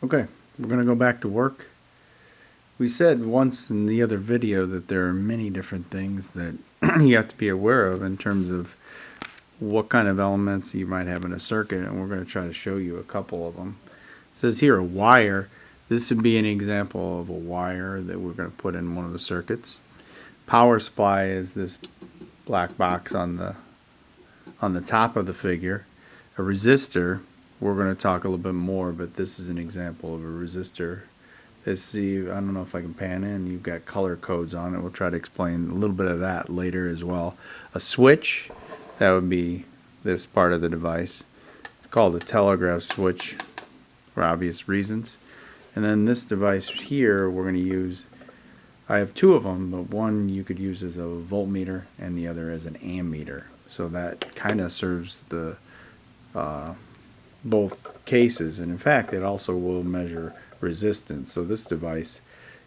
Okay, we're going to go back to work. We said once in the other video that there are many different things that you have to be aware of in terms of what kind of elements you might have in a circuit, and we're going to try to show you a couple of them. It says here a wire. This would be an example of a wire that we're going to put in one of the circuits. Power supply is this black box on the top of the figure. A resistor, we're going to talk a little bit more, but this is an example of a resistor. I don't know if I can pan in. You've got color codes on it. We'll try to explain a little bit of that later as well. A switch, that would be this part of the device. It's called a telegraph switch for obvious reasons. And then this device here, we're going to use, I have two of them, but one you could use as a voltmeter and the other as an ammeter. So that kind of serves the both cases, and in fact it also will measure resistance. So this device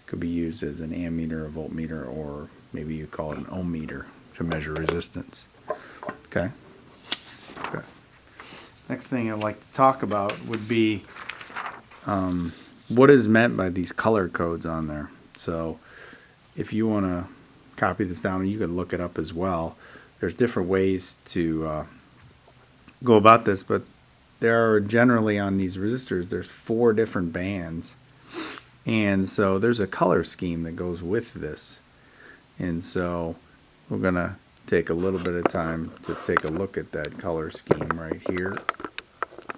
could be used as an ammeter, a voltmeter, or maybe you call it an ohm meter to measure resistance. Okay. Next thing I'd like to talk about would be what is meant by these color codes on there. So if you want to copy this down, you could look it up as well. There's different ways to go about this, but there are generally on these resistors, there's 4 different bands, and so there's a color scheme that goes with this. And so we're gonna take a little bit of time to take a look at that color scheme right here.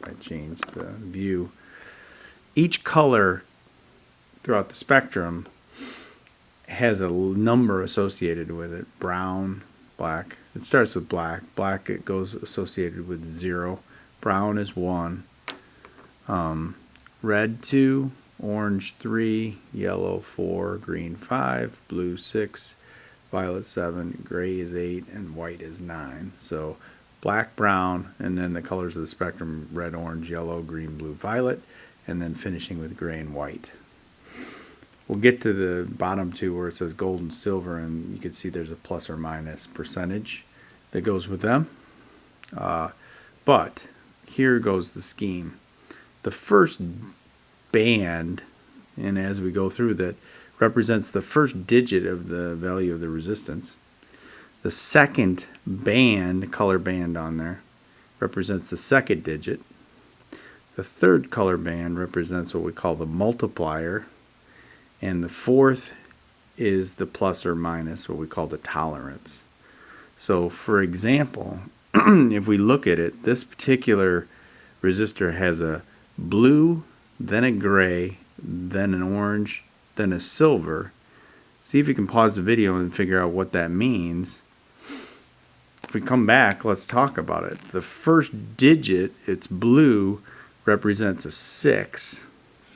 I changed the view. Each color throughout the spectrum has a number associated with it. Brown, black. It starts with black. Black, it goes associated with 0. Brown is 1. Red 2, orange 3, yellow 4, green 5, blue 6, violet 7, gray is 8, and white is 9. So black, brown, and then the colors of the spectrum: red, orange, yellow, green, blue, violet, and then finishing with gray and white. We'll get to the bottom 2 where it says gold and silver, and you can see there's a plus or minus percentage that goes with them. But here goes the scheme. The first band, and as we go through that, represents the first digit of the value of the resistance. The second band, color band on there, represents the second digit. The third color band represents what we call the multiplier. And the fourth is the plus or minus, what we call the tolerance. So for example, if we look at it, this particular resistor has a blue, then a gray, then an orange, then a silver. See if you can pause the video and figure out what that means. If we come back, let's talk about it. The first digit, it's blue, represents a 6.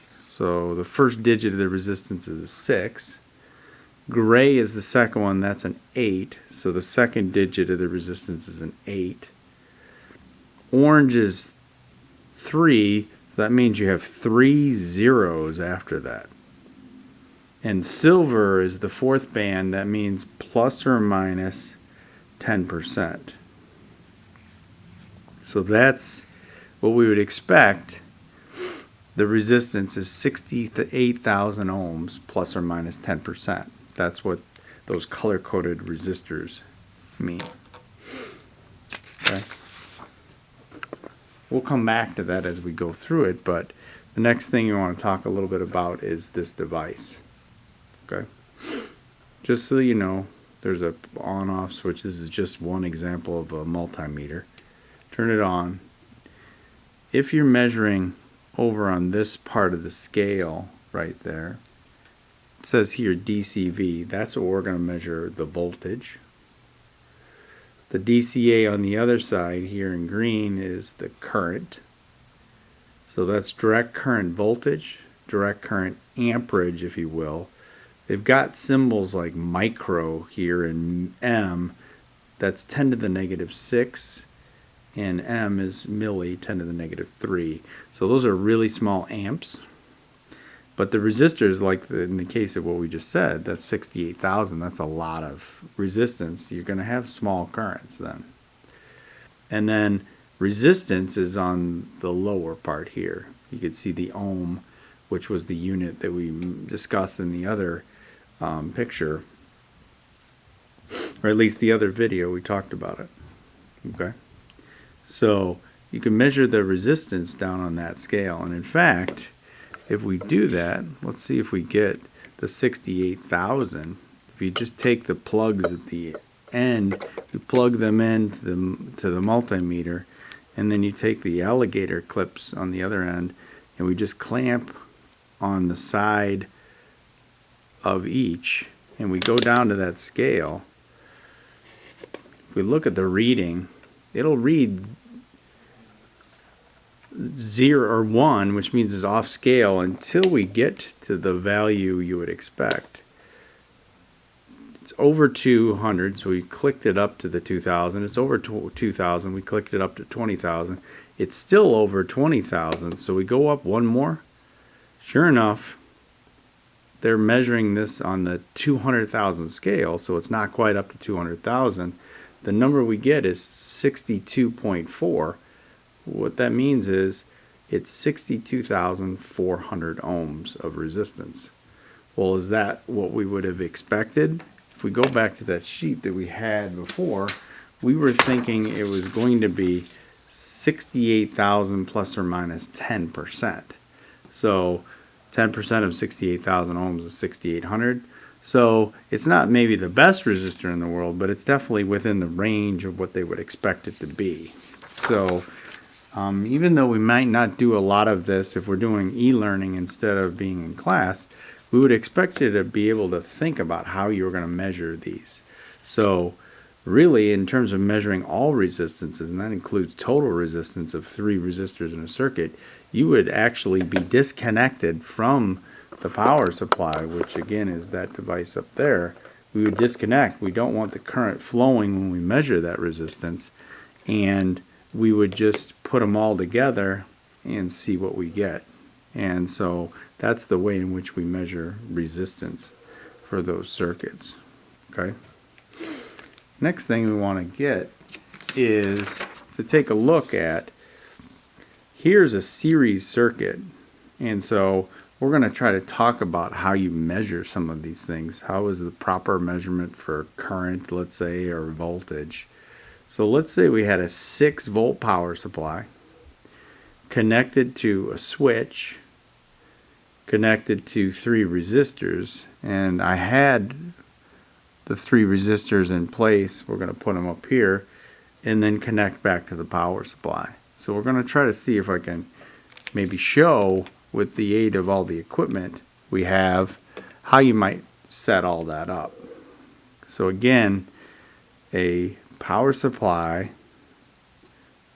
So the first digit of the resistance is a 6. Gray is the second one, that's an 8. So the second digit of the resistance is an 8. Orange is 3, so that means you have 3 zeros after that. And silver is the fourth band, that means plus or minus 10%. So that's what we would expect. The resistance is 68,000 ohms plus or minus 10%. That's what those color-coded resistors mean. Okay. We'll come back to that as we go through it, but the next thing you want to talk a little bit about is this device. Okay. Just so you know, there's a on-off switch. This is just one example of a multimeter. Turn it on. If you're measuring over on this part of the scale right there, it says here DCV. That's what we're going to measure the voltage. The DCA on the other side here in green is the current. So that's direct current voltage, direct current amperage, if you will. They've got symbols like micro here in M. That's 10 to the negative 6. And M is milli, 10 to the negative 3. So those are really small amps. But the resistors, like in the case of what we just said, that's 68,000. That's a lot of resistance. You're going to have small currents then. And then resistance is on the lower part here. You can see the ohm which was the unit that we discussed in the other picture, or at least the other video we talked about it. Okay, so you can measure the resistance down on that scale, and in fact, if we do that, let's see if we get the 68,000. If you just take the plugs at the end, you plug them into the multimeter, and then you take the alligator clips on the other end, and we just clamp on the side of each, and we go down to that scale. If we look at the reading, it'll read 0 or 1, which means it's off scale, until we get to the value you would expect. It's over 200, so we clicked it up to the 2,000. It's over 2,000, we clicked it up to 20,000. It's still over 20,000, so we go up one more. Sure enough, they're measuring this on the 200,000 scale, so it's not quite up to 200,000. The number we get is 62.4. What that means is it's 62,400 ohms of resistance. Well, is that what we would have expected? If we go back to that sheet that we had before, we were thinking it was going to be 68,000 plus or minus 10%. So 10% of 68,000 ohms is 6,800. So it's not maybe the best resistor in the world, but it's definitely within the range of what they would expect it to be. So even though we might not do a lot of this if we're doing e-learning instead of being in class, we would expect you to be able to think about how you're going to measure these. So really, in terms of measuring all resistances, and that includes total resistance of 3 resistors in a circuit, you would actually be disconnected from the power supply, which again is that device up there. We would disconnect. We don't want the current flowing when we measure that resistance, and we would just put them all together and see what we get. And so that's the way in which we measure resistance for those circuits. Okay. Next thing we want to get is to take a look at, here's a series circuit, and so we're going to try to talk about how you measure some of these things. How is the proper measurement for current, let's say, or voltage? So let's say we had a 6-volt power supply connected to a switch, connected to 3 resistors, and I had the 3 resistors in place. We're going to put them up here and then connect back to the power supply. So we're going to try to see if I can maybe show, with the aid of all the equipment we have, how you might set all that up. So again, a power supply,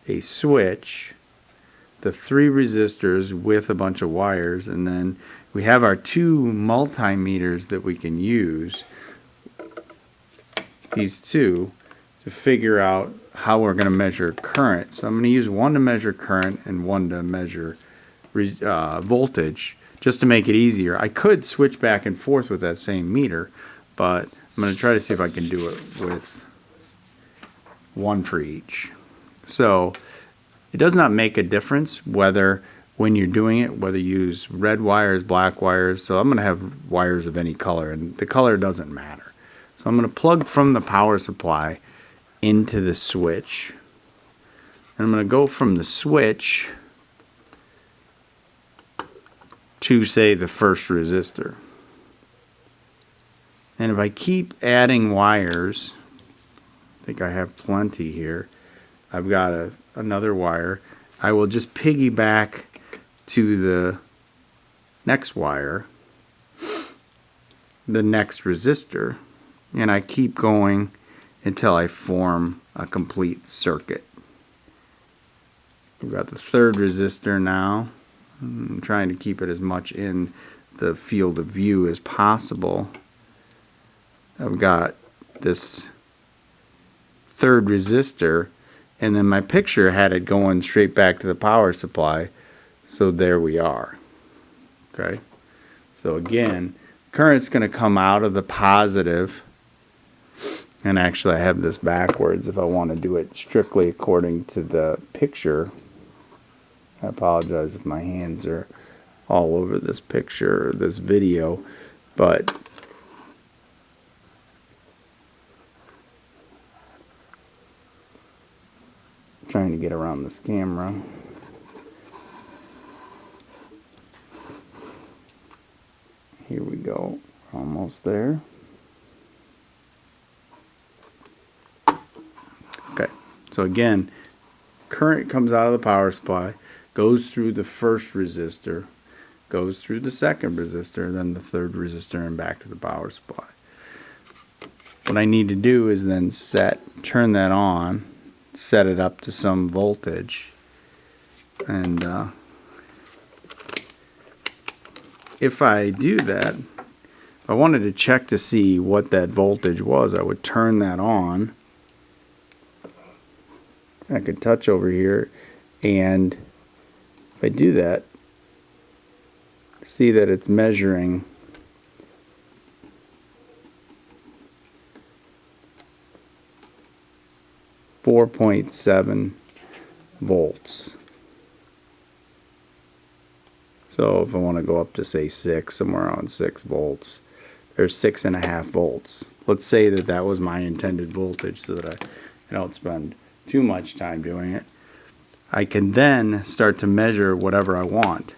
a switch, the 3 resistors with a bunch of wires, and then we have our 2 multimeters that we can use, these 2, to figure out how we're going to measure current. So I'm going to use one to measure current and one to measure voltage, just to make it easier. I could switch back and forth with that same meter, but I'm going to try to see if I can do it with one for each. So it does not make a difference whether, when you're doing it, whether you use red wires, black wires. So I'm going to have wires of any color, and the color doesn't matter. So I'm going to plug from the power supply into the switch, and I'm going to go from the switch to, say, the first resistor. And if I keep adding wires, I think I have plenty here. I've got another wire. I will just piggyback to the next wire, the next resistor, and I keep going until I form a complete circuit. We've got the 3rd resistor now. I'm trying to keep it as much in the field of view as possible. I've got this 3rd resistor, and then my picture had it going straight back to the power supply, so there we are. Okay, so again, current's going to come out of the positive, and actually I have this backwards if I want to do it strictly according to the picture. I apologize if my hands are all over this picture, this video, but trying to get around this camera. Here we go, almost there. Okay, so again, current comes out of the power supply, goes through the first resistor, goes through the second resistor, then the third resistor, and back to the power supply. What I need to do is then turn that on, set it up to some voltage, and if I do that, if I wanted to check to see what that voltage was, I would turn that on. I could touch over here, and if I do that, see that it's measuring 4.7 volts. So if I want to go up to say 6, somewhere around 6 volts, there's 6.5 volts. Let's say that that was my intended voltage so that I don't spend too much time doing it. I can then start to measure whatever I want.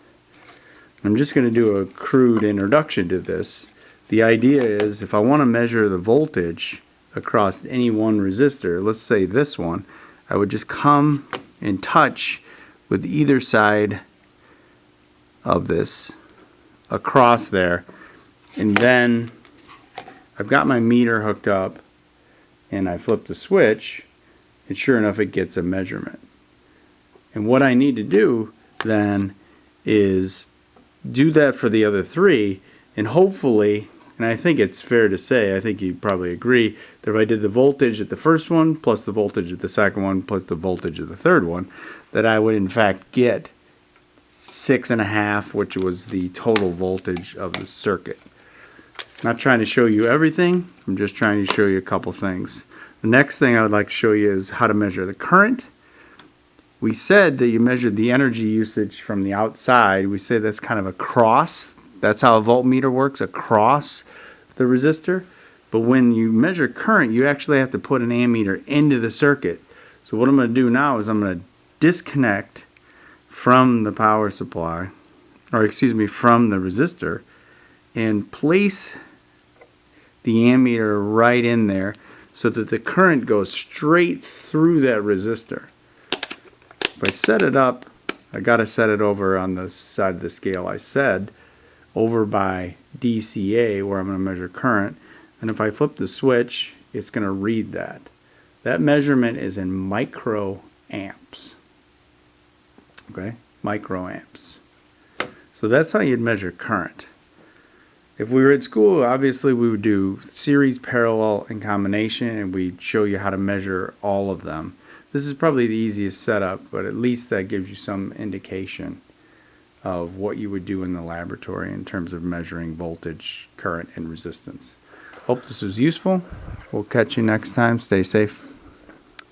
I'm just going to do a crude introduction to this. The idea is if I want to measure the voltage across any one resistor, let's say this one, I would just come and touch with either side of this across there, and then I've got my meter hooked up and I flip the switch, and sure enough it gets a measurement. And what I need to do then is do that for the other three, and hopefully, and I think it's fair to say, I think you probably agree, that if I did the voltage at the first one plus the voltage at the second one plus the voltage at the third one, that I would in fact get 6.5, which was the total voltage of the circuit. I'm not trying to show you everything, I'm just trying to show you a couple things. The next thing I would like to show you is how to measure the current. We said that you measured the energy usage from the outside. We say that's kind of across. That's how a voltmeter works, across the resistor. But when you measure current, you actually have to put an ammeter into the circuit. So what I'm going to do now is I'm going to disconnect from the power supply, or excuse me, from the resistor, and place the ammeter right in there so that the current goes straight through that resistor. If I set it up, I got to set it over on the side of the scale I said, over by DCA where I'm going to measure current, and if I flip the switch, it's going to read that. That measurement is in microamps. Okay, microamps. So that's how you'd measure current. If we were at school, obviously we would do series, parallel, and combination, and we'd show you how to measure all of them. This is probably the easiest setup, but at least that gives you some indication of what you would do in the laboratory in terms of measuring voltage, current, and resistance. Hope this was useful. We'll catch you next time. Stay safe.